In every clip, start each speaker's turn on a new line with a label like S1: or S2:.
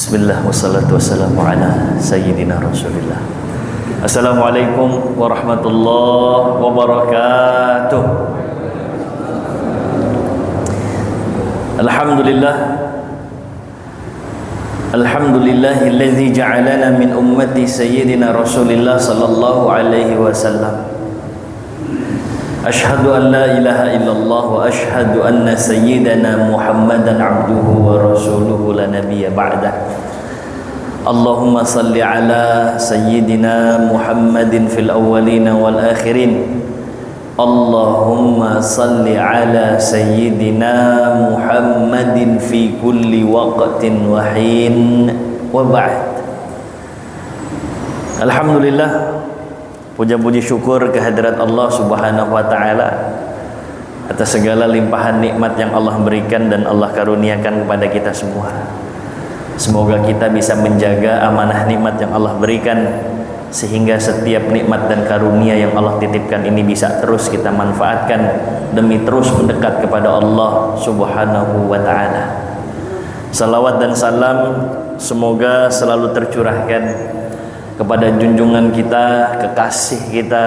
S1: Bismillah wassalatu wassalamu ala sayyidina Rasulillah. Assalamualaikum warahmatullahi wabarakatuh. Alhamdulillahilladzi ja'alana min ummati sayyidina Rasulillah sallallahu alaihi wasallam. Ashhadu an la ilaha illallah wa ashhadu anna sayyidana Muhammadan abduhu wa rasuluhu la nabiyya ba'dah. Allahumma salli ala sayyidina Muhammadin fil awwalina wal akhirin. Allahumma salli ala sayyidina Muhammadin fi kulli waqtin wa hin wa ba'd. Alhamdulillah, puja-puji syukur kehadirat Allah Subhanahu wa taala atas segala limpahan nikmat yang Allah berikan dan Allah karuniakan kepada kita semua. Semoga kita bisa menjaga amanah nikmat yang Allah berikan, sehingga setiap nikmat dan karunia yang Allah titipkan ini bisa terus kita manfaatkan demi terus mendekat kepada Allah Subhanahu wa taala. Salawat dan salam semoga selalu tercurahkan kepada junjungan kita, kekasih kita,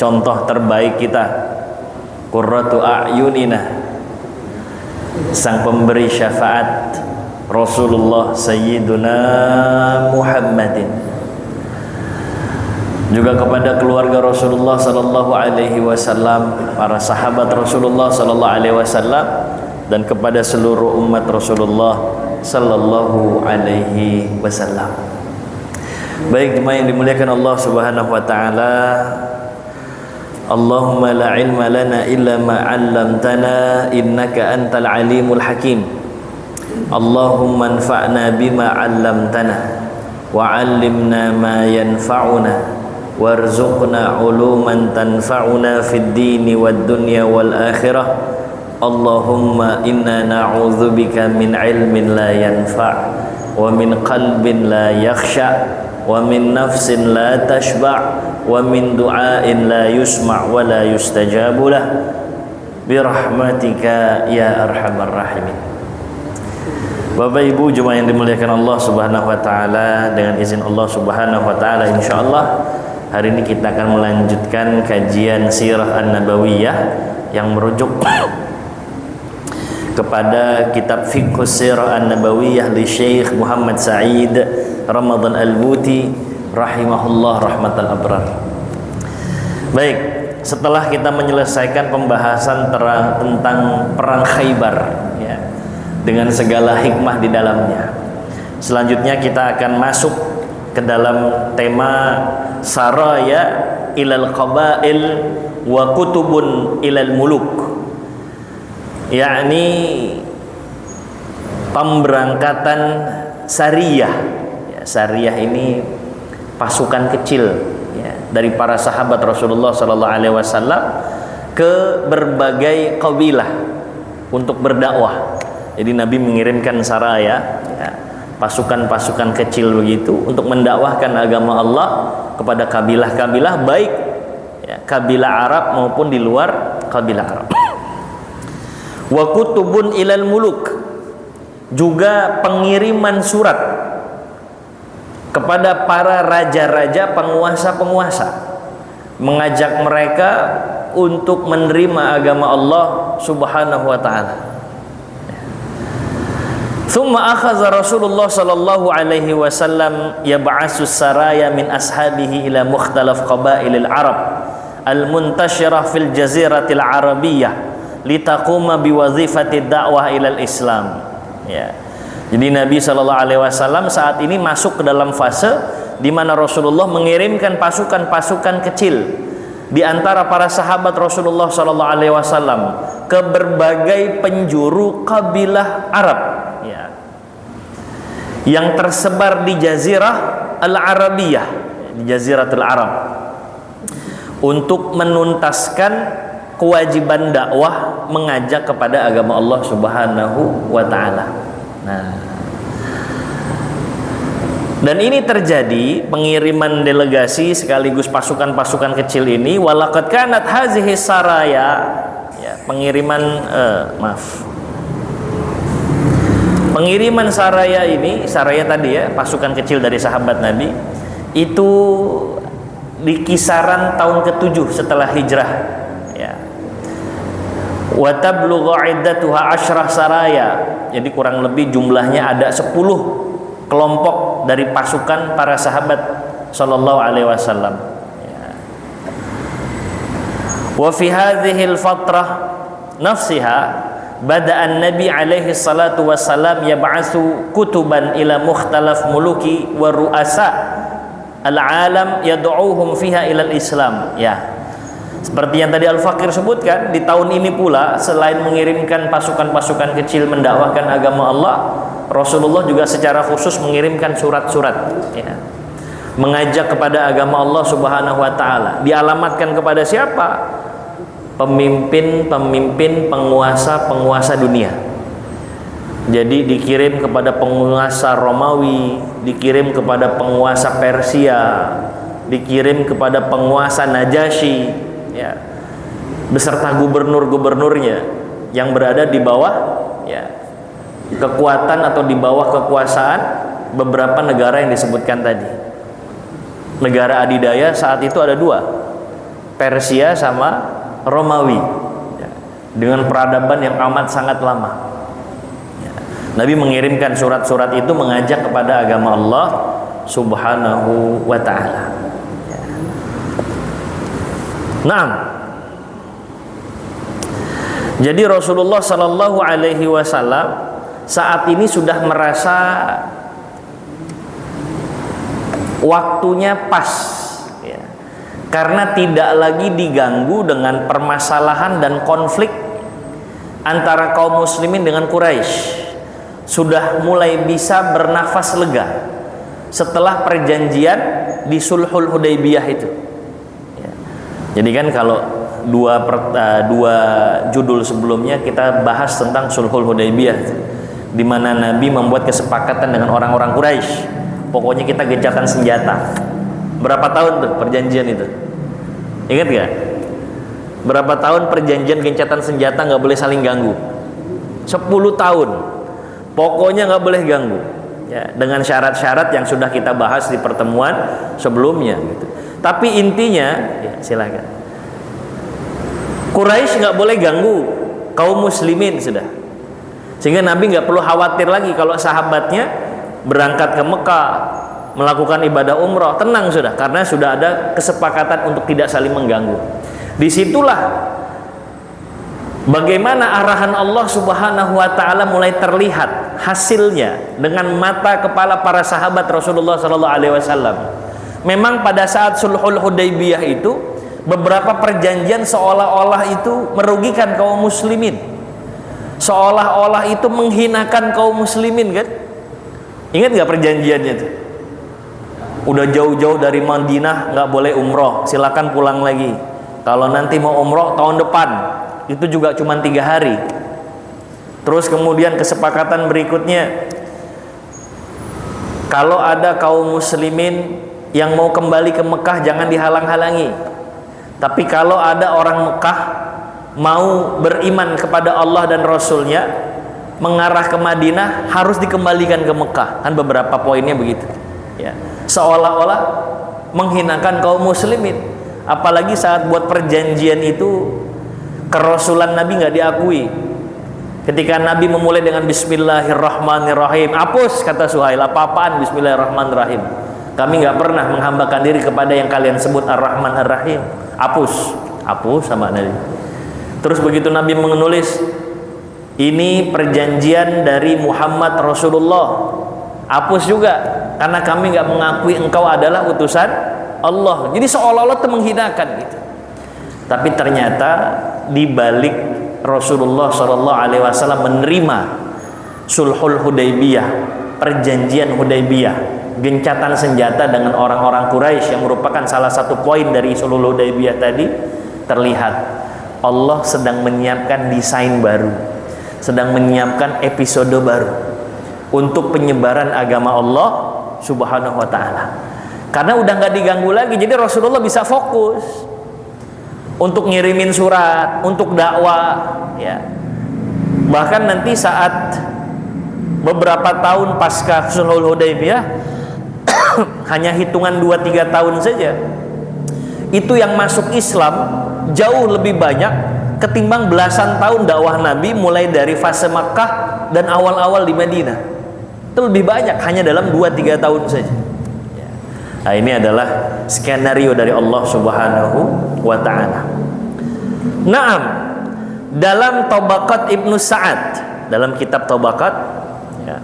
S1: contoh terbaik kita, qurratu a'yunina, sang pemberi syafaat, Rasulullah Sayyiduna Muhammadin. Juga kepada keluarga Rasulullah sallallahu alaihi wasallam, para sahabat Rasulullah sallallahu alaihi wasallam, dan kepada seluruh umat Rasulullah sallallahu alaihi wasallam. Baik jemaah yang dimuliakan Allah Subhanahu wa taala, Allahumma la ilma lana illa ma 'allamtana innaka antal alimul hakim. Allahumma anfa'na bima 'allamtana wa 'allimna ma yanfa'una warzuqna 'uluman tanfa'una fid dini wad dunya wal akhirah. Allahumma inna na'udzubika min 'ilmin la yanfa' wa min qalbin la yakhsha' wa min nafsin la tashba' wa min du'ain la yusma' wa la yustajabu lah birahmatika ya arhamar rahimin. Bapak Ibu jemaah yang dimuliakan Allah Subhanahu wa taala, dengan izin Allah Subhanahu wa taala insyaallah hari ini kita akan melanjutkan kajian Sirah An-Nabawiyah yang merujuk kepada kitab Fiqhus Sirah An-Nabawiyah li Syekh Muhammad Sa'id Ramadan Al-Buti rahimahullah rahmatal abrar. Baik, setelah kita menyelesaikan pembahasan tentang perang Khaybar ya, dengan segala hikmah di dalamnya, selanjutnya kita akan masuk ke dalam tema saraya ilal qabail wa kutubun ilal muluk, yakni pemberangkatan sariyah. Sariyah ini pasukan kecil ya, dari para sahabat Rasulullah sallallahu alaihi wasallam ke berbagai kabilah untuk berdakwah. Jadi Nabi mengirimkan saraya ya, pasukan-pasukan kecil begitu untuk mendakwahkan agama Allah kepada kabilah-kabilah, baik ya, kabilah Arab maupun di luar kabilah Arab. Wa kutubun ilal muluk, juga pengiriman surat kepada para raja-raja, penguasa-penguasa, mengajak mereka untuk menerima agama Allah Subhanahu wa taala. Thumma akhadha Rasulullah sallallahu alaihi wasallam yab'asu saraya min ashabihi ila mukhtalaf qabailil Arab al-muntashirah fil jaziratil arabiyyah litaquma biwazifati da'wah ilal Islam ya. Jadi Nabi Shallallahu Alaihi Wasallam saat ini masuk ke dalam fase di mana Rasulullah mengirimkan pasukan-pasukan kecil di antara para sahabat Rasulullah Shallallahu Alaihi Wasallam ke berbagai penjuru kabilah Arab, ya, yang tersebar di Jazirah Al-Arabiyah, di Jaziratul Arab, untuk menuntaskan kewajiban dakwah mengajak kepada agama Allah Subhanahu wa taala. Nah, dan ini terjadi pengiriman delegasi sekaligus pasukan-pasukan kecil ini. Walaqad kanat hazihi saraya ya, pengiriman Pengiriman saraya ini, saraya tadi ya, pasukan kecil dari sahabat Nabi, itu di kisaran tahun ke-7 setelah hijrah ya. Wa tablughu iddatuha 10 saraya. Jadi kurang lebih jumlahnya ada 10 kelompok dari pasukan para sahabat sallallahu alaihi wasallam ya. Wa fi hadhihi al-fatrah nafsiha bada an-nabi alaihi salatu wassalam yab'atsu kutuban ila mukhtalaf muluki wa ru'asa al-alam yad'uuhum fiha ila al-islam ya. Seperti yang tadi Al-Fakir sebutkan, di tahun ini pula selain mengirimkan pasukan-pasukan kecil mendakwahkan agama Allah, Rasulullah juga secara khusus mengirimkan surat-surat ya, mengajak kepada agama Allah Subhanahu wa taala. Dialamatkan kepada siapa? Pemimpin-pemimpin, penguasa-penguasa dunia. Jadi dikirim kepada penguasa Romawi, dikirim kepada penguasa Persia, dikirim kepada penguasa Najasyi ya, beserta gubernur-gubernurnya yang berada di bawah ya, kekuatan atau di bawah kekuasaan beberapa negara yang disebutkan tadi. Negara adidaya saat itu ada 2, Persia sama Romawi ya, dengan peradaban yang amat sangat lama ya. Nabi mengirimkan surat-surat itu mengajak kepada agama Allah Subhanahu wa ta'ala ya. Nah, jadi Rasulullah Sallallahu Alaihi Wasallam saat ini sudah merasa waktunya pas ya, karena tidak lagi diganggu dengan permasalahan dan konflik antara kaum muslimin dengan Quraisy. Sudah mulai bisa bernafas lega setelah perjanjian di Sulhul Hudaybiyah itu ya. Jadi kan kalau dua judul sebelumnya kita bahas tentang Sulhul Hudaybiyah, di mana Nabi membuat kesepakatan dengan orang-orang Quraisy, pokoknya kita gencatan senjata. Berapa tahun tuh perjanjian itu? Ingat gak? Berapa tahun perjanjian gencatan senjata nggak boleh saling ganggu? 10 tahun. Pokoknya nggak boleh ganggu. Ya, dengan syarat-syarat yang sudah kita bahas di pertemuan sebelumnya. Gitu. Tapi intinya, ya, silakan. Quraisy nggak boleh ganggu kaum muslimin sudah. Sehingga Nabi nggak perlu khawatir lagi kalau sahabatnya berangkat ke Mekah melakukan ibadah umroh, tenang sudah, karena sudah ada kesepakatan untuk tidak saling mengganggu. Disitulah bagaimana arahan Allah Subhanahu wa ta'ala mulai terlihat hasilnya dengan mata kepala para sahabat Rasulullah Sallallahu Alaihi Wasallam. Memang pada saat Sulhul Hudaybiyah itu beberapa perjanjian seolah-olah itu merugikan kaum muslimin, seolah-olah itu menghinakan kaum muslimin kan. Ingat gak perjanjiannya itu? Udah jauh-jauh dari Madinah nggak boleh umroh, silakan pulang lagi. Kalau nanti mau umroh tahun depan, itu juga cuma 3 hari. Terus kemudian kesepakatan berikutnya, kalau ada kaum muslimin yang mau kembali ke Mekah jangan dihalang-halangi. Tapi kalau ada orang Mekah mau beriman kepada Allah dan Rasulnya, mengarah ke Madinah, harus dikembalikan ke Mekah. Kan beberapa poinnya begitu ya. Seolah-olah menghinakan kaum muslimin. Apalagi saat buat perjanjian itu kerasulan Nabi nggak diakui. Ketika Nabi memulai dengan Bismillahirrahmanirrahim, hapus kata Suhail, apa-apaan Bismillahirrahmanirrahim, kami nggak pernah menghambakan diri kepada yang kalian sebut Ar-Rahman Ar-Rahim. Hapus sama Nabi. Terus begitu Nabi menulis, ini perjanjian dari Muhammad Rasulullah, hapus juga, karena kami nggak mengakui engkau adalah utusan Allah. Jadi seolah-olah itu menghinakan gitu. Tapi ternyata di balik Rasulullah Shallallahu Alaihi Wasallam menerima Sulhul Hudaybiyah, perjanjian Hudaybiyah, gencatan senjata dengan orang-orang Quraisy yang merupakan salah satu poin dari Sulhul Hudaybiyah tadi, terlihat Allah sedang menyiapkan desain baru, sedang menyiapkan episode baru untuk penyebaran agama Allah Subhanahu wa ta'ala. Karena udah nggak diganggu lagi, jadi Rasulullah bisa fokus untuk ngirimin surat, untuk dakwah ya. Bahkan nanti saat beberapa tahun pasca Sulhul Hudaybiyah, hanya hitungan 2-3 tahun saja, itu yang masuk Islam jauh lebih banyak ketimbang belasan tahun dakwah Nabi mulai dari fase Makkah dan awal-awal di Madinah. Itu lebih banyak hanya dalam 2-3 tahun saja. Nah, ini adalah skenario dari Allah Subhanahu wa ta'ala. Naam, dalam Tabaqat Ibnu Sa'ad, dalam kitab Tabaqat, ya,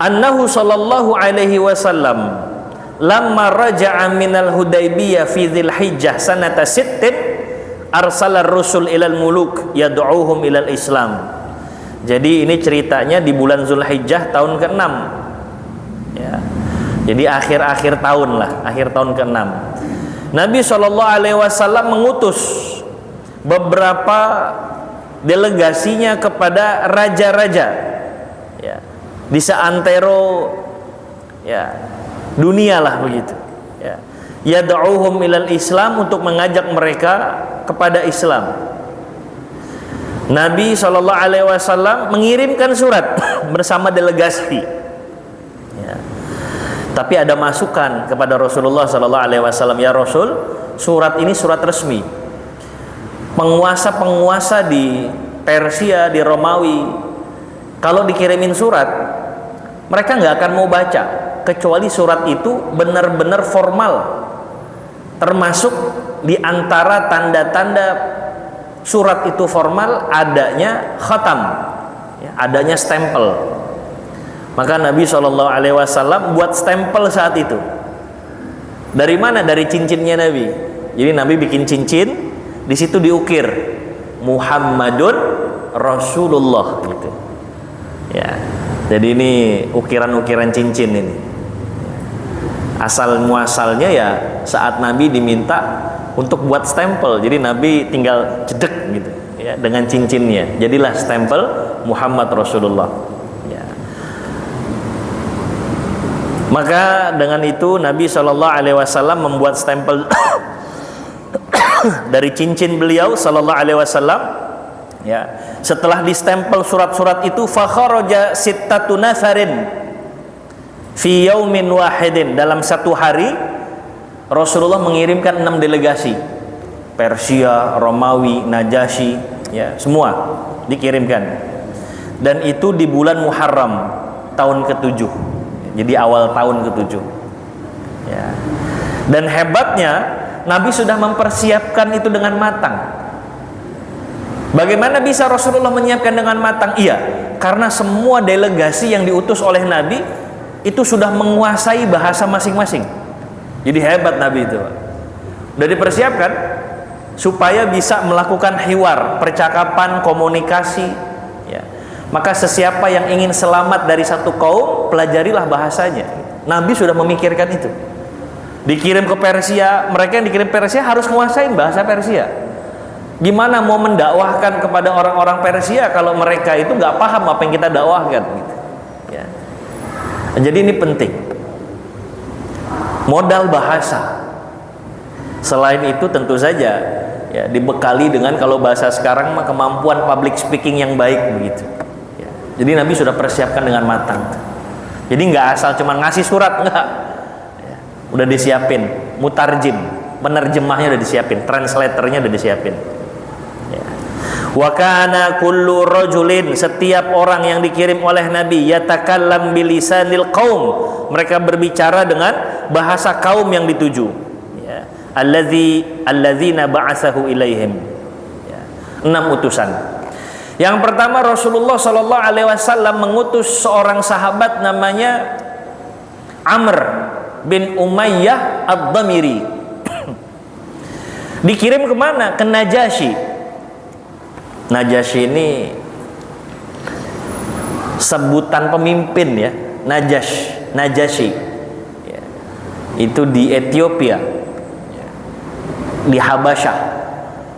S1: annahu sallallahu alaihi wasallam lamma raja'a minal Hudaybiyah fi Dzulhijjah sanata sittin arsala ar-rusul ilal muluk yad'uuhum ilal Islam. Jadi ini ceritanya di bulan Zulhijjah tahun ke-6, ya. Jadi akhir-akhir tahun lah, akhir tahun ke-6. Nabi SAW mengutus beberapa delegasinya kepada raja-raja, ya, di seantero, ya, dunia lah begitu, ya. Yad'uuhum ilal Islam, untuk mengajak mereka kepada Islam. Nabi SAW mengirimkan surat bersama delegasi, ya. Tapi ada masukan kepada Rasulullah SAW, ya Rasul, surat ini surat resmi. Penguasa-penguasa di Persia, di Romawi, kalau dikirimin surat, mereka nggak akan mau baca kecuali surat itu benar-benar formal. Termasuk di antara tanda-tanda surat itu formal adanya khatam, ya, adanya stempel. Maka Nabi SAW buat stempel saat itu. Dari mana? Dari cincinnya Nabi. Jadi Nabi bikin cincin, di situ diukir Muhammadun Rasulullah gitu. Ya. Jadi ini ukiran-ukiran cincin ini. Asal muasalnya ya saat Nabi diminta untuk buat stempel, jadi Nabi tinggal cedek gitu, ya, dengan cincinnya, jadilah stempel Muhammad Rasulullah, ya. Maka dengan itu Nabi SAW membuat stempel dari cincin beliau SAW, ya. Setelah distempel surat-surat itu, fakharaja sittatu nafarin fi yaumin wahidin, dalam satu hari Rasulullah mengirimkan 6 delegasi, Persia, Romawi, Najasyi, ya, semua dikirimkan. Dan itu di bulan Muharram tahun ke-7. Jadi awal tahun ke-7. Ya. Dan hebatnya Nabi sudah mempersiapkan itu dengan matang. Bagaimana bisa Rasulullah menyiapkan dengan matang? Iya, karena semua delegasi yang diutus oleh Nabi itu sudah menguasai bahasa masing-masing. Jadi hebat Nabi itu, udah dipersiapkan supaya bisa melakukan hiwar, percakapan, komunikasi, ya. Maka sesiapa yang ingin selamat dari satu kaum, pelajarilah bahasanya. Nabi sudah memikirkan itu. Dikirim ke Persia, mereka yang dikirim Persia harus menguasai bahasa Persia. Gimana mau mendakwahkan kepada orang-orang Persia kalau mereka itu nggak paham apa yang kita dakwahkan, gitu, ya. Jadi ini penting. Modal bahasa. Selain itu tentu saja, ya, dibekali dengan, kalau bahasa sekarang mah, kemampuan public speaking yang baik begitu, ya. Jadi Nabi sudah persiapkan dengan matang. Jadi nggak asal cuma ngasih surat, nggak, ya. Udah disiapin mutarjim, penerjemahnya udah disiapin, translatornya udah disiapin, ya. Wa kana kullu rajulin, setiap orang yang dikirim oleh Nabi, yatakallam bilisanil qaum, mereka berbicara dengan bahasa kaum yang dituju, ya. Alladzina ba'atsahu ilaihim, ya. 6 utusan. Yang pertama, Rasulullah SAW mengutus seorang sahabat namanya Amr bin Umayyah Ad-Damiri. Dikirim kemana? Ke Najasyi. Najasyi ini sebutan pemimpin, ya. Najasyi itu di Ethiopia, di Habasyah.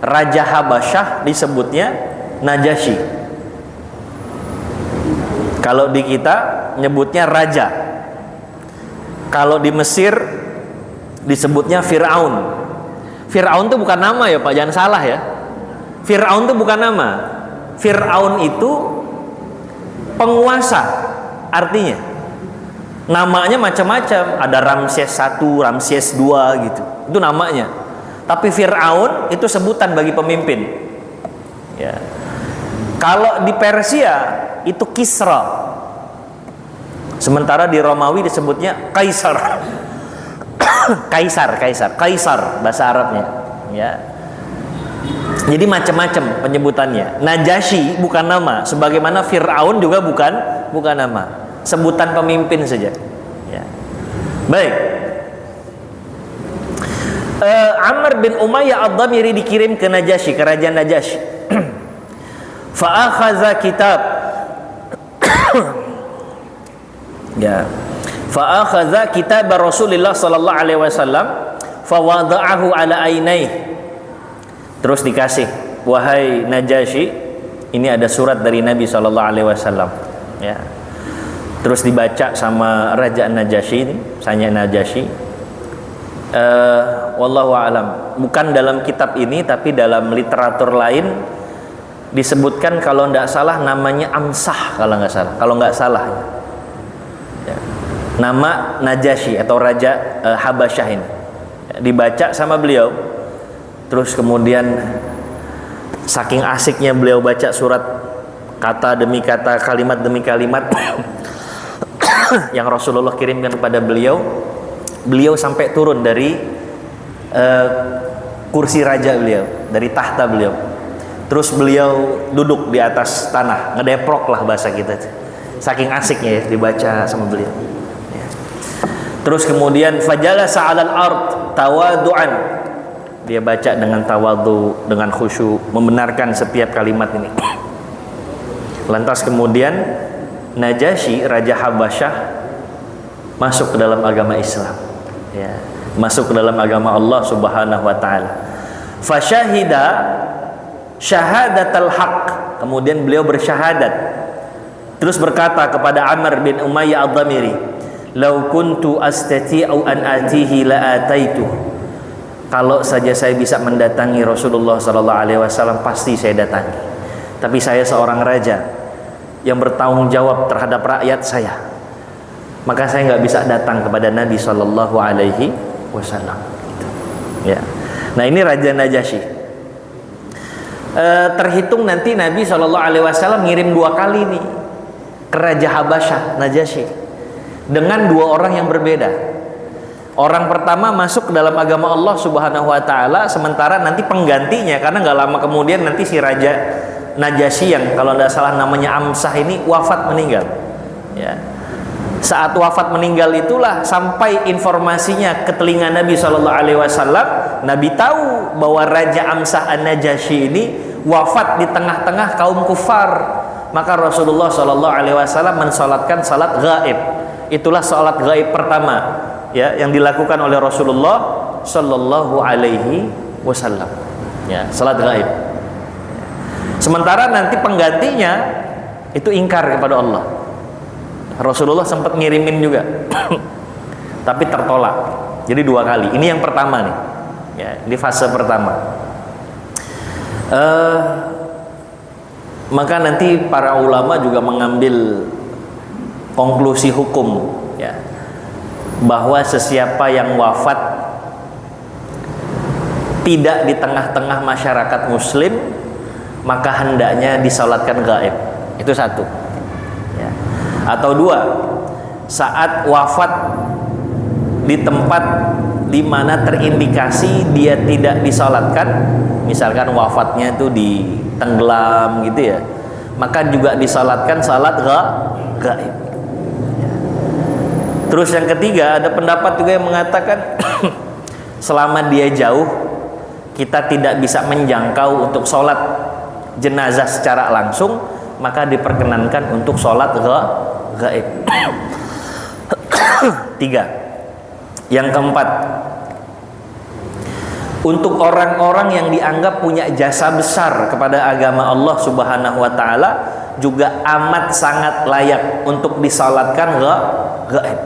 S1: Raja Habasyah disebutnya Najasyi. Kalau di kita nyebutnya raja. Kalau di Mesir disebutnya Fir'aun. Fir'aun itu bukan nama ya Pak, jangan salah ya. Fir'aun itu bukan nama. Fir'aun itu penguasa, artinya namanya macam-macam, ada Ramses 1, Ramses 2 gitu, itu namanya. Tapi Fir'aun itu sebutan bagi pemimpin ya. Kalau di Persia itu Kisra, sementara di Romawi disebutnya Kaisar. Kaisar bahasa Arabnya ya. Jadi macam-macam penyebutannya. Najasyi bukan nama, sebagaimana Fir'aun juga bukan nama, sebutan pemimpin saja ya. Baik, Amr bin Umayyah ad-Damiri dikirim ke Najasyi, kerajaan Najasyi. Fa akhadha kitab ya, fa akhadha kitab Rasulullah sallallahu alaihi wasallam fa wada'ahu ala ainaihi. Terus dikasih, wahai Najasyi, ini ada surat dari Nabi sallallahu alaihi wasallam ya. Terus dibaca sama Raja Najasyi ini, Sanya Najasyi. Wallahu a'lam. Bukan dalam kitab ini, tapi dalam literatur lain disebutkan, kalau tidak salah namanya Amsah, kalau nggak salah ya. Nama Najasyi atau Raja Habasyah ini ya, dibaca sama beliau. Terus kemudian saking asiknya beliau baca surat kata demi kata, kalimat demi kalimat yang Rasulullah kirimkan kepada beliau, beliau sampai turun dari kursi raja beliau, dari tahta beliau. Terus beliau duduk di atas tanah, ngedeprok lah bahasa kita. Saking asiknya ya dibaca sama beliau. Terus kemudian fajalasa 'alal ard tawadu'an. Dia baca dengan tawadu, dengan khusyuk, membenarkan setiap kalimat ini. Lantas kemudian Najasyi, Raja Habasyah, masuk ke dalam agama Islam ya, masuk ke dalam agama Allah Subhanahu wa taala. Fasyahida syahadatal haq, kemudian beliau bersyahadat. Terus berkata kepada Amr bin Umayyah ad-Damiri, "Lau kuntu astati'u an atihi la ataitu." Kalau saja saya bisa mendatangi Rasulullah sallallahu alaihi wasallam, pasti saya datangi. Tapi saya seorang raja yang bertanggung jawab terhadap rakyat saya, maka saya nggak bisa datang kepada Nabi sallallahu alaihi wasallam. Ya. Nah, ini Raja Najasyi. Terhitung nanti Nabi sallallahu alaihi wasallam ngirim 2 kali nih ke Raja Habasyah Najasyi dengan 2 orang yang berbeda. Orang pertama masuk ke dalam agama Allah Subhanahu wa taala, sementara nanti penggantinya, karena nggak lama kemudian nanti si Raja Najasyi yang kalau tidak salah namanya Amsah ini wafat, meninggal ya. Saat wafat meninggal itulah sampai informasinya ke telinga Nabi sallallahu alaihi wasallam. Nabi tahu bahwa Raja Amsah An-Najasyi ini wafat di tengah-tengah kaum kufar. Maka Rasulullah sallallahu alaihi wasallam mensalatkan salat gaib. Itulah salat gaib pertama ya yang dilakukan oleh Rasulullah sallallahu alaihi wasallam ya, salat gaib. Sementara nanti penggantinya itu ingkar kepada Allah. Rasulullah sempat ngirimin juga tapi tertolak. Jadi 2 kali. Ini yang pertama nih ya, di fase pertama. Maka nanti para ulama juga mengambil konklusi hukum ya, bahwa sesiapa yang wafat tidak di tengah-tengah masyarakat muslim, maka hendaknya disalatkan gaib. Itu 1 ya. Atau 2, saat wafat di tempat di mana terindikasi dia tidak disalatkan, misalkan wafatnya itu di tenggelam gitu ya, maka juga disalatkan salat gaib. Terus yang ketiga, ada pendapat juga yang mengatakan selama dia jauh, kita tidak bisa menjangkau untuk sholat jenazah secara langsung, maka diperkenankan untuk sholat gaib. 3. Yang keempat, untuk orang-orang yang dianggap punya jasa besar kepada agama Allah Subhanahu wa taala, juga amat sangat layak untuk disalatkan gaib.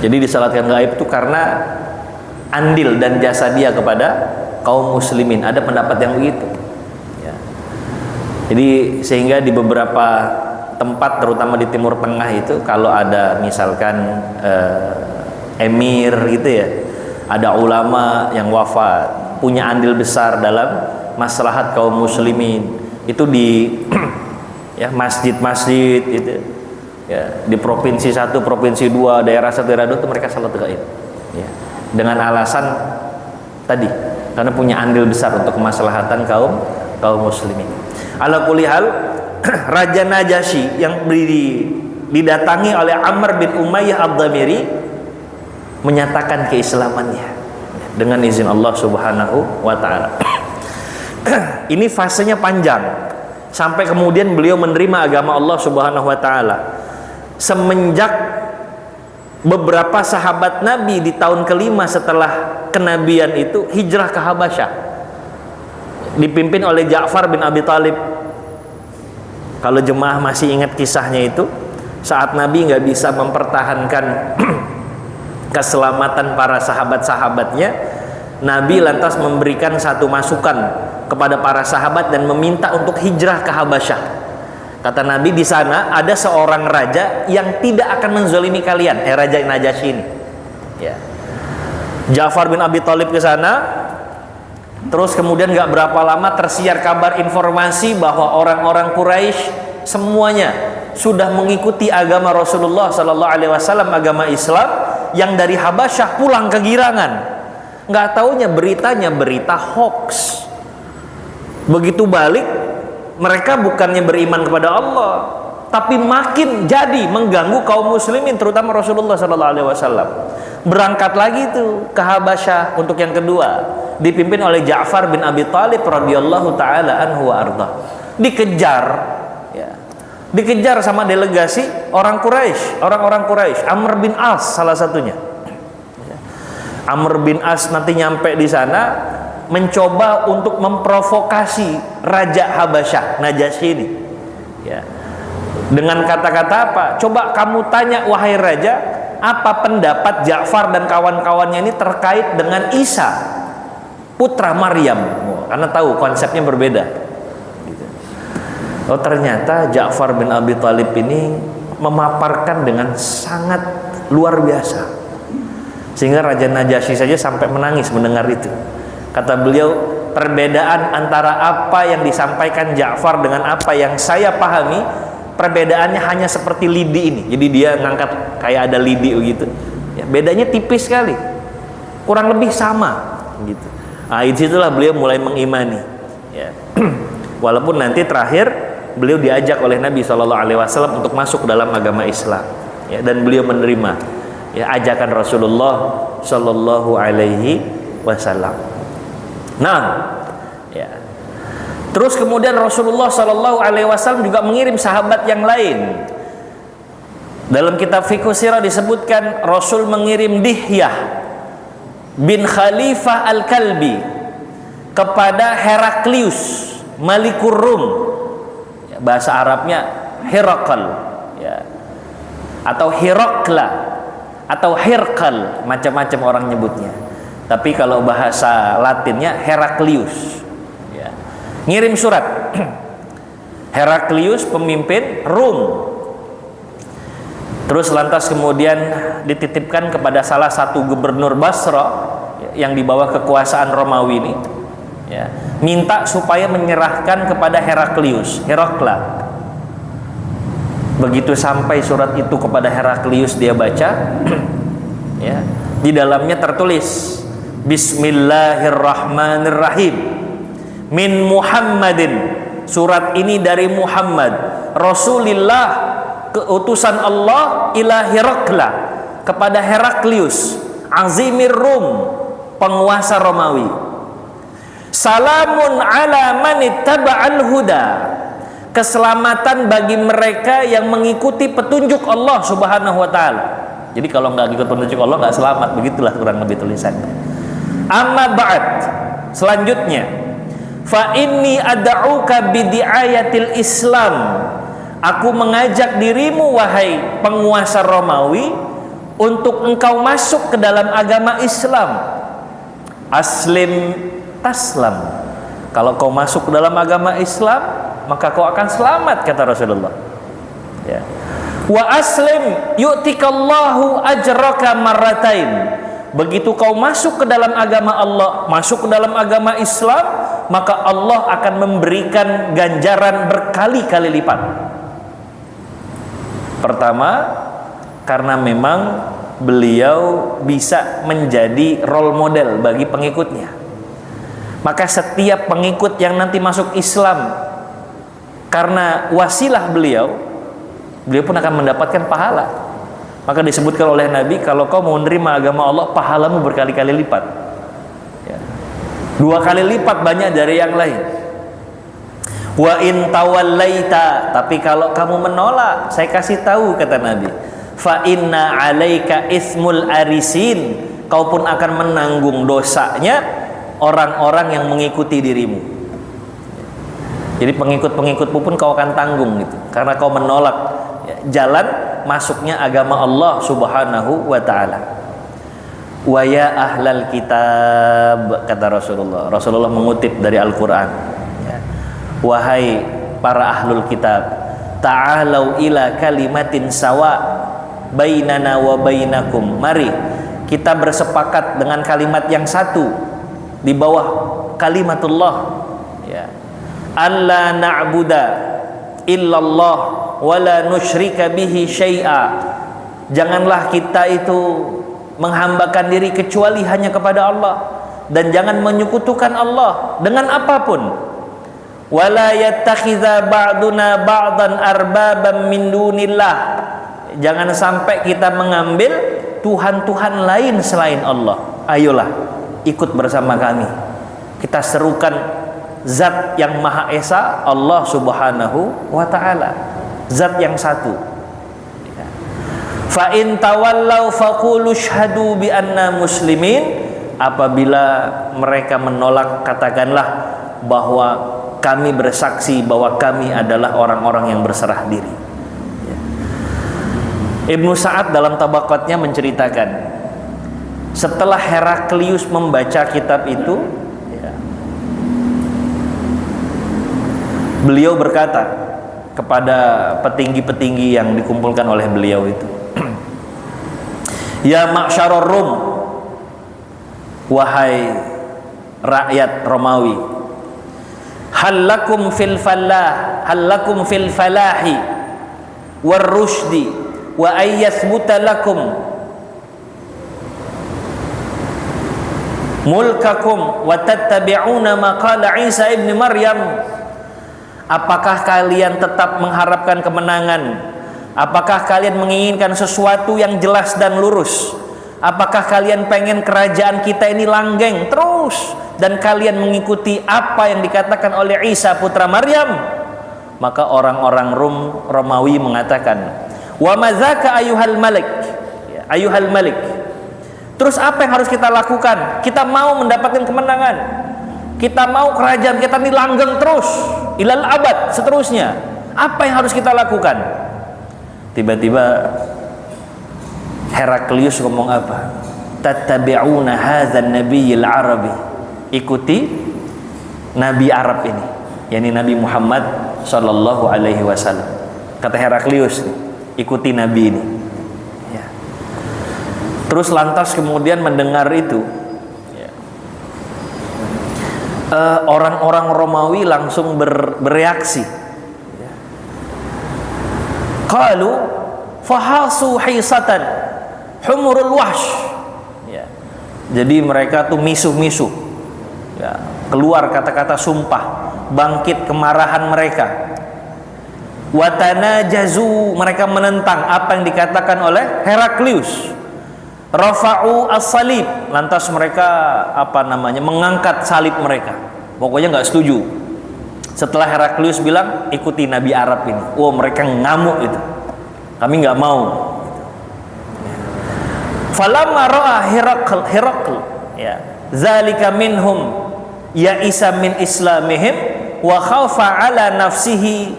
S1: Jadi disalatkan gaib itu karena andil dan jasa dia kepada kaum muslimin. Ada pendapat yang begitu ya. Jadi sehingga di beberapa tempat terutama di Timur Tengah itu kalau ada misalkan emir gitu ya, ada ulama yang wafat punya andil besar dalam maslahat kaum muslimin, itu di ya masjid-masjid gitu ya, di provinsi 1, provinsi 2, daerah 1, daerah 2 itu mereka salat gaib ya, dengan alasan tadi karena punya andil besar untuk kemaslahatan kaum muslimin. Ala kulli hal, Raja Najasyi yang didatangi oleh Amr bin Umayyah Ad-Damiri menyatakan keislamannya dengan izin Allah Subhanahu wa taala. Ini fasenya panjang sampai kemudian beliau menerima agama Allah Subhanahu wa taala. Semenjak beberapa sahabat Nabi di tahun kelima setelah kenabian itu hijrah ke Habasyah, dipimpin oleh Ja'far bin Abi Thalib. Kalau jemaah masih ingat kisahnya itu, saat Nabi nggak bisa mempertahankan keselamatan para sahabat-sahabatnya, Nabi lantas memberikan satu masukan kepada para sahabat dan meminta untuk hijrah ke Habasyah. Kata Nabi, di sana ada seorang raja yang tidak akan menzalimi kalian, Raja Najasyi ini. Ya. Ja'far bin Abi Thalib ke sana. Terus kemudian gak berapa lama tersiar kabar informasi bahwa orang-orang Quraisy semuanya sudah mengikuti agama Rasulullah Sallallahu Alaihi Wasallam, agama Islam, yang dari Habasyah pulang kegirangan. Nggak taunya beritanya berita hoax. Begitu balik, mereka bukannya beriman kepada Allah, tapi makin jadi mengganggu kaum muslimin, terutama Rasulullah Sallallahu Alaihi Wasallam. Berangkat lagi tuh ke Habasyah untuk yang kedua, dipimpin oleh Ja'far bin Abi Thalib radhiyallahu taala anhu wa arda. Dikejar ya. Dikejar sama delegasi orang Quraisy, orang-orang Quraisy, Amr bin As salah satunya. Amr bin As nanti nyampe di sana mencoba untuk memprovokasi Raja Habasyah Najasyi ini. Ya. Dengan kata-kata apa? Coba kamu tanya wahai raja, apa pendapat Ja'far dan kawan-kawannya ini terkait dengan Isa, putra Maryam? Karena tahu konsepnya berbeda. Oh, ternyata Ja'far bin Abi Thalib ini memaparkan dengan sangat luar biasa, sehingga Raja Najasyi saja sampai menangis mendengar itu. Kata beliau, perbedaan antara apa yang disampaikan Ja'far dengan apa yang saya pahami, perbedaannya hanya seperti lidi ini. Jadi dia ngangkat kayak ada lidi gitu ya, bedanya tipis sekali, kurang lebih sama gitu. Nah, disitulah beliau mulai mengimani ya. Walaupun nanti terakhir beliau diajak oleh Nabi SAW untuk masuk dalam agama Islam ya, dan beliau menerima ya ajakan Rasulullah SAW. Nah ya, terus kemudian Rasulullah SAW juga mengirim sahabat yang lain. Dalam kitab Fiqh Sirah disebutkan Rasul mengirim Dihyah bin Khalifah Al-Kalbi kepada Heraklius Malikur Rum ya, bahasa Arabnya Herakl ya, atau Herakla atau Herkal, macam-macam orang nyebutnya, tapi kalau bahasa Latinnya Heraklius ya. Ngirim surat. Heraklius pemimpin Rum. Terus lantas kemudian dititipkan kepada salah satu gubernur Basra yang di bawah kekuasaan Romawi ini ya, minta supaya menyerahkan kepada Heraklius, Herakla. Begitu sampai surat itu kepada Heraklius, dia baca ya, di dalamnya tertulis Bismillahirrahmanirrahim min Muhammadin. Surat ini dari Muhammad, Rasulillah, keutusan Allah, ila Herakla, kepada Heraklius, azimir Rum, penguasa Romawi. Salamun ala man ittaba'al huda. Keselamatan bagi mereka yang mengikuti petunjuk Allah Subhanahu wa taala. Jadi kalau nggak ikut petunjuk Allah nggak selamat, begitulah kurang lebih tulisannya. Amma ba'd, selanjutnya, fa inni ad'uka bidi'ayatil Islam. Aku mengajak dirimu wahai penguasa Romawi untuk engkau masuk ke dalam agama Islam. Aslim taslam. Kalau kau masuk ke dalam agama Islam, maka kau akan selamat, kata Rasulullah. Ya. Wa aslim yu'tikallahu ajraka marratain. Begitu kau masuk ke dalam agama Allah, masuk ke dalam agama Islam, maka Allah akan memberikan ganjaran berkali-kali lipat. Pertama, karena memang beliau bisa menjadi role model bagi pengikutnya. Maka setiap pengikut yang nanti masuk Islam karena wasilah beliau pun akan mendapatkan pahala. Maka disebutkan oleh Nabi, kalau kau mau menerima agama Allah, pahalamu berkali-kali lipat, ya. 2 kali lipat banyak dari yang lain. Wa in tawallaita, tapi kalau kamu menolak, saya kasih tahu, kata Nabi, fa inna 'alaika ismul arisin, kau pun akan menanggung dosanya orang-orang yang mengikuti dirimu. Jadi pengikut-pengikutmu pun kau akan tanggung gitu, karena kau menolak jalan masuknya agama Allah Subhanahu wa ta'ala. Wa ya ahlal kitab, kata Rasulullah. Rasulullah mengutip dari Al-Quran, ya. Wahai para ahlul kitab, ta'alau ila kalimatin sawa bainana wa bainakum, mari kita bersepakat dengan kalimat yang satu di bawah kalimatullah, ya. Alla na'buda illallah wala nusyrika bihi syai'a. Janganlah kita itu menghambakan diri kecuali hanya kepada Allah, dan jangan menyekutukan Allah dengan apapun. Wala yattakhidha ba'duna ba'dan arbaban min dunillah. Jangan sampai kita mengambil tuhan-tuhan lain selain Allah. Ayolah ikut bersama kami, kita serukan Zat yang Maha Esa, Allah Subhanahu wa ta'ala, Zat yang satu. Fa in tawallau faqulu syhadu bi anna muslimin. Apabila mereka menolak, katakanlah bahwa kami bersaksi bahwa kami adalah orang-orang yang berserah diri. Ibnu Sa'ad dalam Tabaqatnya menceritakan, setelah Heraklius membaca kitab itu, beliau berkata kepada petinggi-petinggi yang dikumpulkan oleh beliau itu, ya ma'syarur Rum, wahai rakyat Romawi, halakum fil falahi war rusydi wa ayyathbuta lakum mulkakum wa tattabi'una ma qala Isa ibn Maryam. Apakah kalian tetap mengharapkan kemenangan? Apakah kalian menginginkan sesuatu yang jelas dan lurus? Apakah kalian pengen kerajaan kita ini langgeng terus dan kalian mengikuti apa yang dikatakan oleh Isa putra Maryam? Maka orang-orang Romawi mengatakan, wa madzaka ayuhal malik, ayuhal malik. Terus apa yang harus kita lakukan? Kita mau mendapatkan kemenangan, kita mau kerajaan kita ini langgeng terus ilal abad, seterusnya. Apa yang harus kita lakukan? Tiba-tiba Heraklius ngomong apa? Tattabi'una hadzal nabiyil arabi. Ikuti nabi Arab ini, yakni Nabi Muhammad sallallahu alaihi wasallam. Kata Heraklius, ikuti nabi ini, ya. Terus lantas kemudian mendengar itu, orang-orang Romawi langsung bereaksi. Qalu fahasu hisatan humurul wahsh. Ya. Jadi mereka tuh misuh-misuh, ya, keluar kata-kata sumpah, bangkit kemarahan mereka. Watanajazu, mereka menentang apa yang dikatakan oleh Heraklius. Rafa'u as-salib, lantas mereka mengangkat salib mereka. Pokoknya nggak setuju. Setelah Heraklius bilang ikuti nabi Arab ini, mereka ngamuk itu. Kami nggak mau. Falamma ra'a Herakl, ya, zalika minhum ya isa min islamihim wa khaufa ala nafsihi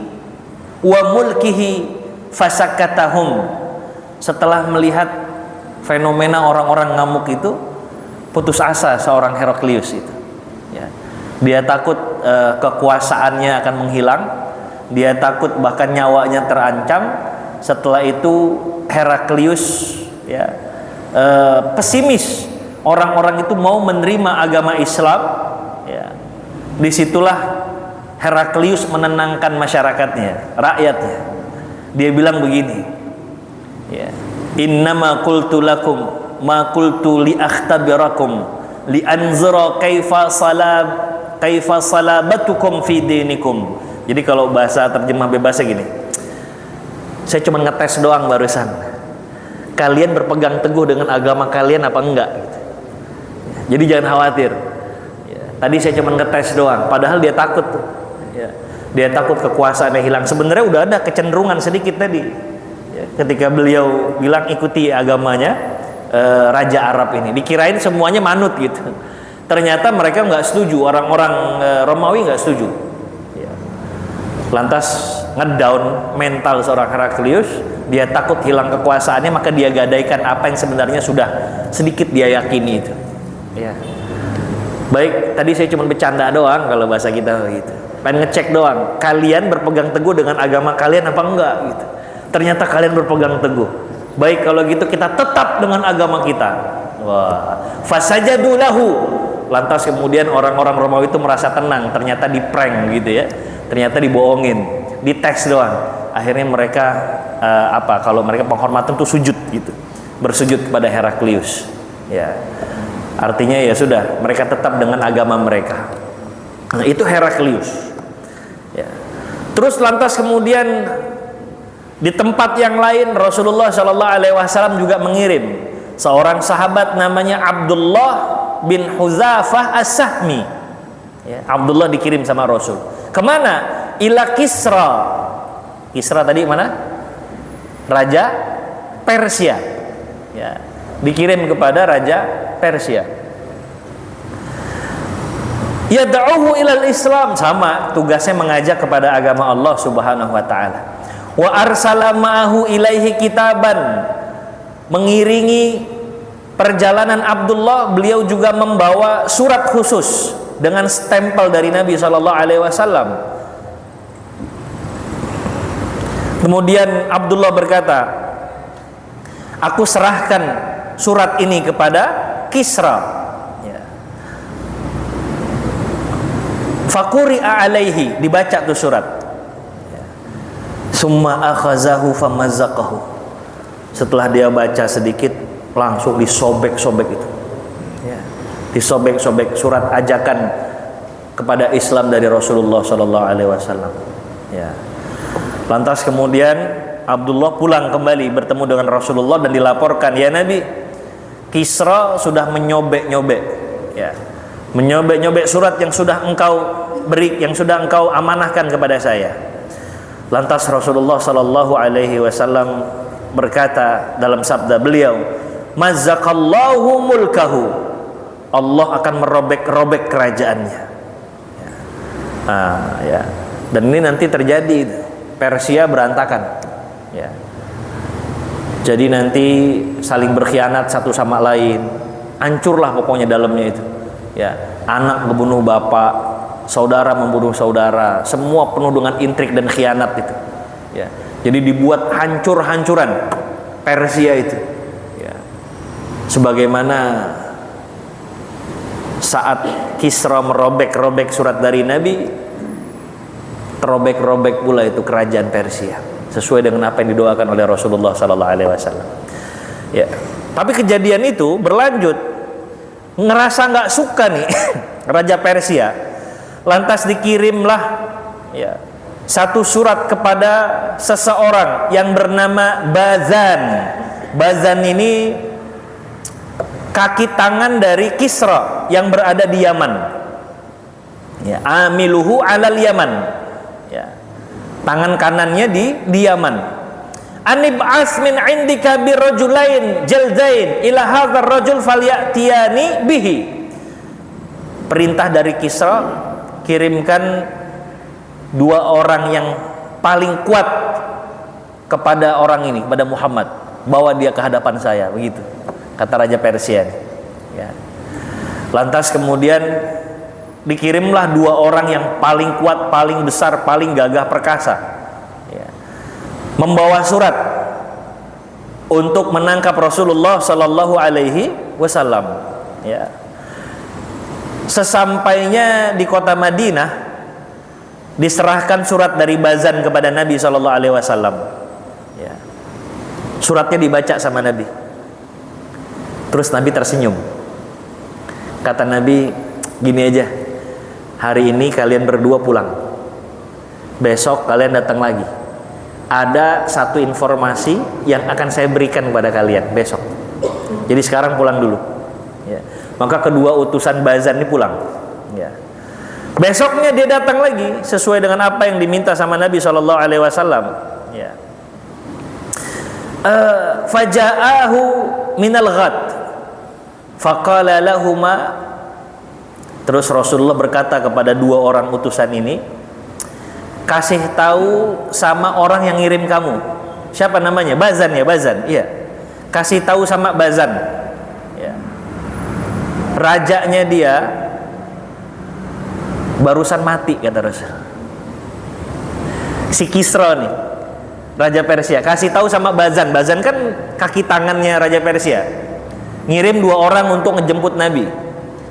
S1: wa mulkihi fasakatahum. Setelah melihat fenomena orang-orang ngamuk itu, putus asa seorang Heraklius itu, ya. Dia takut kekuasaannya akan menghilang, dia takut bahkan nyawanya terancam. Setelah itu Heraklius ya pesimis, orang-orang itu mau menerima agama Islam ya. Disitulah Heraklius menenangkan masyarakatnya, rakyatnya. Dia bilang begini ya, innama qultu lakum ma qultu li akhtabirakum li anzura kaifa salabatukum fi dinikum. Jadi kalau bahasa terjemah bebasnya gini, saya cuma ngetes doang barusan, kalian berpegang teguh dengan agama kalian apa enggak gitu. Jadi jangan khawatir ya, tadi saya cuma ngetes doang, padahal dia takut tuh ya. Dia takut kekuasaannya hilang. Sebenarnya udah ada kecenderungan sedikit tadi ya, ketika beliau bilang ikuti agamanya Raja Arab ini, dikirain semuanya manut gitu. Ternyata mereka nggak setuju, orang-orang Romawi nggak setuju ya. Lantas ngedown mental seorang Heraklius, dia takut hilang kekuasaannya, maka dia gadaikan apa yang sebenarnya sudah sedikit dia yakini itu ya. Baik, tadi saya cuma bercanda doang kalau bahasa kita gitu, pengen ngecek doang, kalian berpegang teguh dengan agama kalian apa enggak gitu. Ternyata kalian berpegang teguh. Baik, kalau gitu kita tetap dengan agama kita. Wah, fasajadu lahu. Lantas kemudian orang-orang Romawi itu merasa tenang, ternyata di prank gitu ya, ternyata dibohongin, dites doang. Akhirnya mereka kalau mereka penghormatan tuh sujud gitu, bersujud kepada Heraklius ya. Artinya ya sudah, mereka tetap dengan agama mereka. Nah, itu Heraklius ya. Terus lantas kemudian di tempat yang lain Rasulullah Shallallahu Alaihi Wasallam juga mengirim seorang sahabat namanya Abdullah bin Huzafah As-Sahmi ya. Abdullah dikirim sama Rasul kemana? Ila Kisra. Kisra tadi mana? Raja Persia ya. Dikirim kepada Raja Persia. Yad'uhu ilal Islam, sama tugasnya mengajak kepada agama Allah Subhanahu wa taala. Wa arsala ma'ahu ilaihi kitaban, mengiringi perjalanan Abdullah beliau juga membawa surat khusus dengan stempel dari Nabi sallallahu alaihi wasallam. Kemudian Abdullah berkata, aku serahkan surat ini kepada Kisra ya. Faquri'a alaihi, dibaca tuh surat ya. Summa akhazahu famazzaqahu, setelah dia baca sedikit langsung disobek-sobek itu ya. Disobek-sobek surat ajakan kepada Islam dari Rasulullah sallallahu alaihi wasallam ya. Lantas kemudian Abdullah pulang kembali bertemu dengan Rasulullah dan dilaporkan, ya Nabi, Kisra sudah menyobek-nyobek ya, menyobek-nyobek surat yang sudah engkau beri, yang sudah engkau amanahkan kepada saya. Lantas Rasulullah sallallahu alaihi wasallam berkata dalam sabda beliau, mazzaqallahu mulkahu, Allah akan merobek-robek kerajaannya ya. Ya. Dan ini nanti terjadi, Persia berantakan ya. Jadi nanti saling berkhianat satu sama lain, hancurlah pokoknya dalamnya itu ya. Anak membunuh bapak, saudara membunuh saudara, semua penuh dengan intrik dan khianat itu ya. Jadi dibuat hancur-hancuran Persia itu ya. Sebagaimana saat Kisra merobek-robek surat dari Nabi, terobek-robek pula itu kerajaan Persia sesuai dengan apa yang didoakan oleh Rasulullah sallallahu alaihi wasallam. Ya. Tapi kejadian itu berlanjut. Ngerasa nggak suka nih Raja Persia. Lantas dikirimlah ya satu surat kepada seseorang yang bernama Bazan. Bazan ini kaki tangan dari Kisra yang berada di Yaman. Ya, amiluhu alal Yaman. Ya. Tangan kanannya di Yaman. Anib'as min indika birrajulain jaldain ila hadzal rajul falyatiyani bihi. Perintah dari Kisra, kirimkan dua orang yang paling kuat kepada orang ini, kepada Muhammad, bawa dia ke hadapan saya, begitu kata Raja Persia ya. Lantas kemudian dikirimlah dua orang yang paling kuat, paling besar, paling gagah perkasa, ya, membawa surat untuk menangkap Rasulullah Sallallahu Alaihi Wasallam. Ya. Sesampainya di kota Madinah, diserahkan surat dari Bazan kepada Nabi Sallallahu Alaihi Wasallam. Ya. Suratnya dibaca sama Nabi. Terus Nabi tersenyum. Kata Nabi, gini aja, hari ini kalian berdua pulang, besok kalian datang lagi. Ada satu informasi yang akan saya berikan kepada kalian besok. Jadi sekarang pulang dulu. Ya. Maka kedua utusan Bazan ini pulang. Ya. Besoknya dia datang lagi sesuai dengan apa yang diminta sama Nabi Shallallahu Alaihi Wasallam. Ya. Faja'ahu minal ghad, faqala lahuma. Terus Rasulullah berkata kepada dua orang utusan ini, kasih tahu sama orang yang ngirim kamu. Siapa namanya? Bazan ya, Bazan. Iya. Kasih tahu sama Bazan. Ya. Rajanya dia barusan mati, kata Rasul. Si Kisra nih, Raja Persia. Kasih tahu sama Bazan. Bazan kan kaki tangannya Raja Persia. Ngirim dua orang untuk ngejemput Nabi.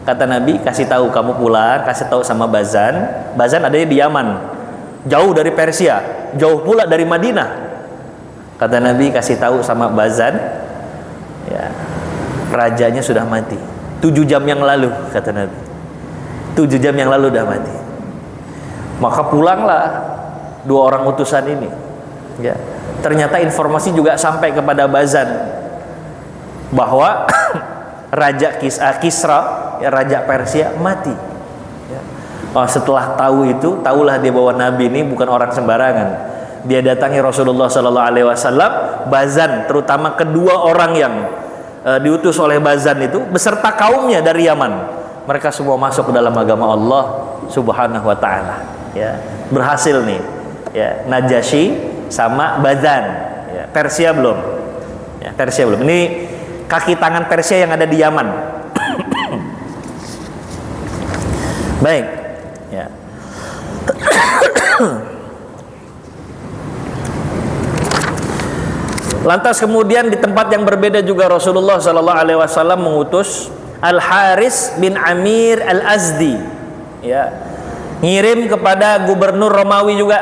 S1: Kata Nabi, kasih tahu kamu pulang, kasih tahu sama Bazan. Bazan adanya di Yaman, jauh dari Persia, jauh pula dari Madinah. Kata Nabi, kasih tahu sama Bazan, ya, rajanya sudah mati 7 jam yang lalu, kata Nabi. 7 jam yang lalu sudah mati. Maka pulanglah dua orang utusan ini. Ya, ternyata informasi juga sampai kepada Bazan bahwa Raja Kisra, ya, Raja Persia mati. Ya. Oh, setelah tahu itu, tahulah dia bahwa Nabi ini bukan orang sembarangan. Dia datangi Rasulullah Sallallahu Alaihi Wasallam, Bazan, terutama kedua orang yang diutus oleh Bazan itu beserta kaumnya dari Yaman. Mereka semua masuk ke dalam agama Allah Subhanahu Wa Taala. Ya, berhasil nih. Ya, Najasyi sama Bazan. Ya, Persia belum. Ya, Persia belum. Ini kaki tangan Persia yang ada di Yaman. Baik, ya. Lantas kemudian di tempat yang berbeda juga Rasulullah Sallallahu Alaihi Wasallam mengutus Al Haris bin Amir Al Azdi, ya, ngirim kepada gubernur Romawi juga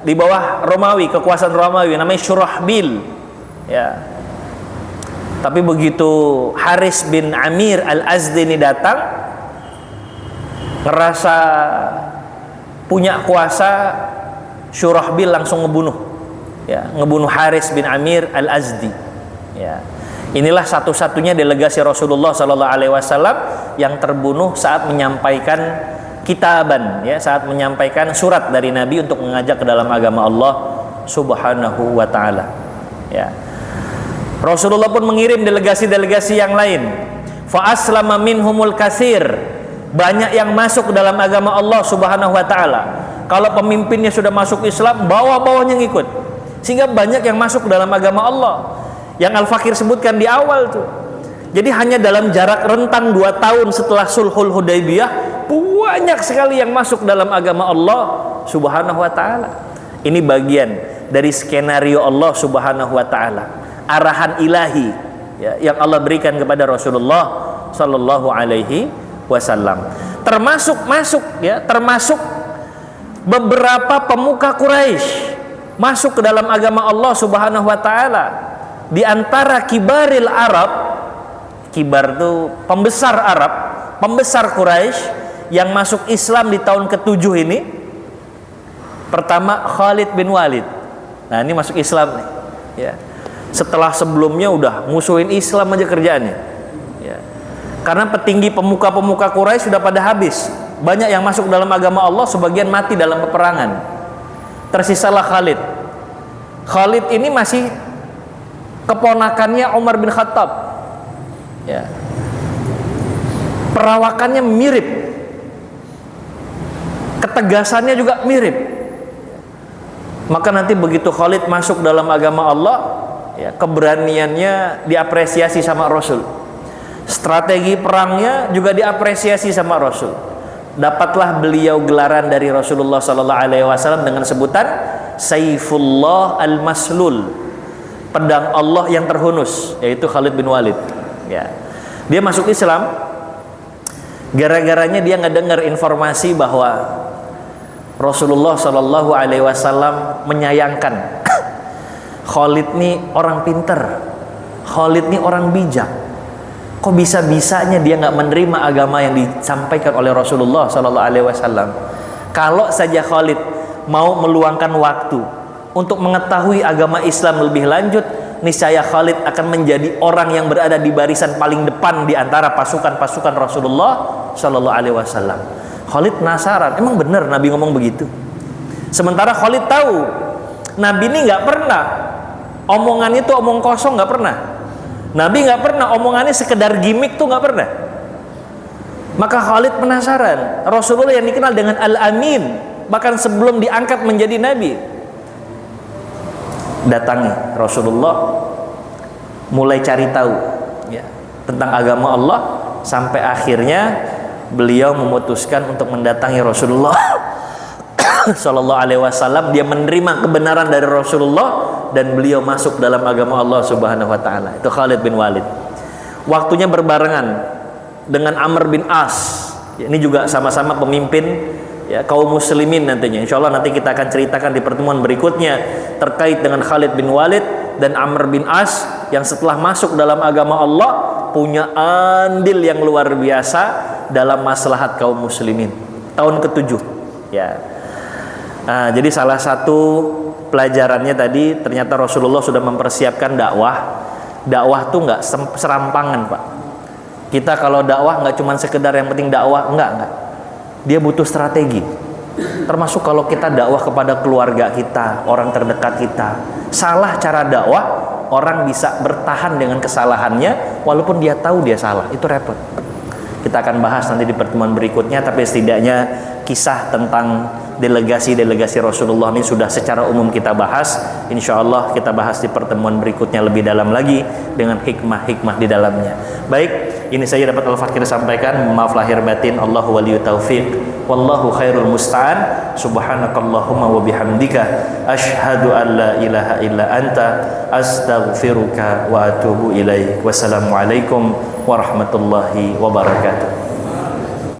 S1: di bawah Romawi, kekuasaan Romawi, namanya Syurahbil, ya. Tapi begitu Haris bin Amir Al-Azdi ini datang, ngerasa punya kuasa, Syurahbil langsung ngebunuh. Ya, ngebunuh Haris bin Amir Al-Azdi. Ya. Inilah satu-satunya delegasi Rasulullah Sallallahu Alaihi Wasallam yang terbunuh saat menyampaikan kitaban, ya, saat menyampaikan surat dari Nabi untuk mengajak ke dalam agama Allah Subhanahu Wa Taala. Ya. Rasulullah pun mengirim delegasi-delegasi yang lain. Fa aslama minhumul katsir. Banyak yang masuk ke dalam agama Allah Subhanahu Wa Taala. Kalau pemimpinnya sudah masuk Islam, bawah-bawahnya ngikut. Sehingga banyak yang masuk ke dalam agama Allah. Yang Al-Fakir sebutkan di awal tuh. Jadi hanya dalam jarak rentang 2 tahun setelah Sulhul Hudaybiyah, banyak sekali yang masuk dalam agama Allah Subhanahu Wa Taala. Ini bagian dari skenario Allah Subhanahu Wa Taala. Arahan ilahi, ya, yang Allah berikan kepada Rasulullah Sallallahu Alaihi Wasallam. Termasuk beberapa pemuka Quraisy masuk ke dalam agama Allah Subhanahu Wa Taala. Di antara kibaril Arab, kibar itu pembesar Arab, pembesar Quraisy yang masuk Islam di tahun ke-7 ini. Pertama Khalid bin Walid. Nah, ini masuk Islam nih, ya. Setelah sebelumnya udah musuhin Islam aja kerjaannya, ya. Karena petinggi pemuka-pemuka Quraisy sudah pada habis. Banyak yang masuk dalam agama Allah, sebagian mati dalam peperangan. Tersisalah Khalid. Khalid ini masih keponakannya Umar bin Khattab, ya. Perawakannya mirip, ketegasannya juga mirip. Maka nanti begitu Khalid masuk dalam agama Allah, ya, keberaniannya diapresiasi sama Rasul, strategi perangnya juga diapresiasi sama Rasul. dapatlah beliau gelaran dari Rasulullah sallallahu alaihi wasallam dengan sebutan Saifullah al-Maslul, pedang Allah yang terhunus, yaitu Khalid bin Walid. Ya. Dia masuk Islam gara-garanya dia ngedengar informasi bahwa Rasulullah sallallahu alaihi wasallam menyayangkan Khalid nih orang pinter, Khalid nih orang bijak. Kok bisa-bisanya dia nggak menerima agama yang disampaikan oleh Rasulullah sallallahu alaihi wasallam? Kalau saja Khalid mau meluangkan waktu untuk mengetahui agama Islam lebih lanjut, niscaya Khalid akan menjadi orang yang berada di barisan paling depan di antara pasukan-pasukan Rasulullah sallallahu alaihi wasallam. Khalid penasaran, emang benar Nabi ngomong begitu? Sementara Khalid tahu Nabi ini nggak pernah omongan itu omong kosong, nggak pernah. Nabi nggak pernah omongannya sekedar gimmick tuh, nggak pernah. Maka Khalid penasaran. Rasulullah yang dikenal dengan Al-Amin, bahkan sebelum diangkat menjadi Nabi, datangi Rasulullah, mulai cari tahu ya, tentang agama Allah, sampai akhirnya beliau memutuskan untuk mendatangi Rasulullah Sallallahu Alaihi Wasallam. Dia menerima kebenaran dari Rasulullah dan beliau masuk dalam agama Allah Subhanahu Wa Taala. Itu Khalid bin Walid. Waktunya berbarengan dengan Amr bin As. Ini juga sama-sama pemimpin ya, kaum muslimin nantinya. Insya Allah nanti kita akan ceritakan di pertemuan berikutnya terkait dengan Khalid bin Walid dan Amr bin As yang setelah masuk dalam agama Allah punya andil yang luar biasa dalam maslahat kaum muslimin. Tahun ke-7 ya. Nah, jadi salah satu pelajarannya tadi, ternyata Rasulullah sudah mempersiapkan dakwah. Dakwah tuh nggak serampangan, Pak. Kita kalau dakwah nggak cuma sekedar yang penting dakwah, enggak. Dia butuh strategi. Termasuk kalau kita dakwah kepada keluarga kita, orang terdekat kita. Salah cara dakwah, orang bisa bertahan dengan kesalahannya walaupun dia tahu dia salah. Itu repot. Kita akan bahas nanti di pertemuan berikutnya, tapi setidaknya kisah tentang delegasi-delegasi Rasulullah ini sudah secara umum kita bahas. Insya Allah kita bahas di pertemuan berikutnya lebih dalam lagi dengan hikmah-hikmah di dalamnya. Baik, ini saya dapat Al-Fakir sampaikan. Maaf lahir batin. Allahu waliyyu taufiq, wallahu khairul musta'an. Subhanakallahumma wa bihamdika asyhadu an la ilaha illa anta astaghfiruka wa atubu ilaik. Wassalamualaikum warahmatullahi wabarakatuh.